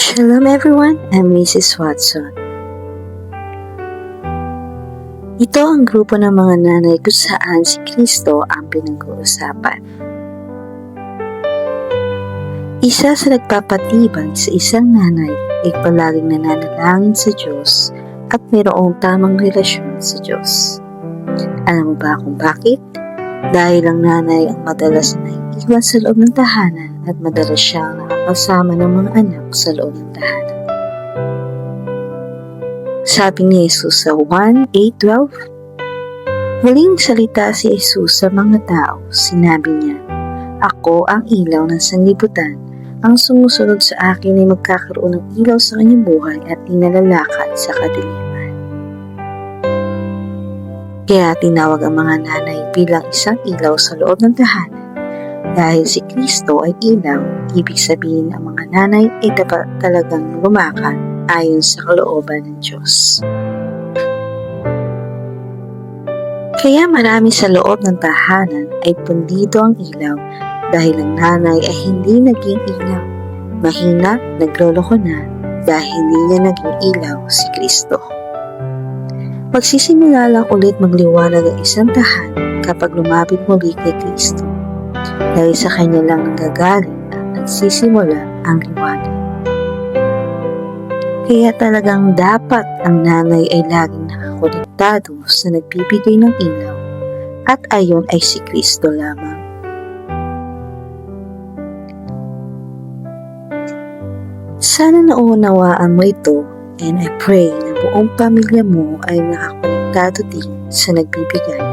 Shalom everyone, I'm Mrs. Watson. Ito ang grupo ng mga nanay kung saan si Kristo ang pinag-uusapan. Isa sa nagpapatibay sa isang nanay ay palaging nananalangin sa Diyos at mayroong tamang relasyon sa Diyos. Alam mo ba kung bakit? Dahil ang nanay ang madalas na iwan sa loob ng tahanan at madalas siyang nakakasama ng mga anak sa loob ng tahanan. Sabi ni Jesus sa Juan 8:12, huling salita si Jesus sa mga tao, sinabi niya, "Ako ang ilaw ng sanlibutan. Ang sumusunod sa akin ay magkakaroon ng ilaw sa kanyang buhay at inalalakad sa kadiliman." Kaya tinawag ang mga nanay bilang isang ilaw sa loob ng tahanan. Dahil si Kristo ay ilaw, ibig sabihin ang mga nanay ay dapat talagang lumakad ayon sa kalooban ng Diyos. Kaya marami sa loob ng tahanan ay pundido ang ilaw dahil ang nanay ay hindi naging ilaw. Mahina, nagloloko na dahil hindi niya naging ilaw si Kristo. Magsisimula lang ulit magliwanag ang isang tahanan kapag lumapit muli kay Kristo. Dahil sa kanya lang nanggagaling at nagsisimula ang liwanag. Kaya talagang dapat ang nanay ay laging nakakonektado sa nagbibigay ng ilaw at ayon ay si Kristo lamang. Sana naunawaan mo ito and I pray na buong pamilya mo ay nakakonektado din sa nagbibigay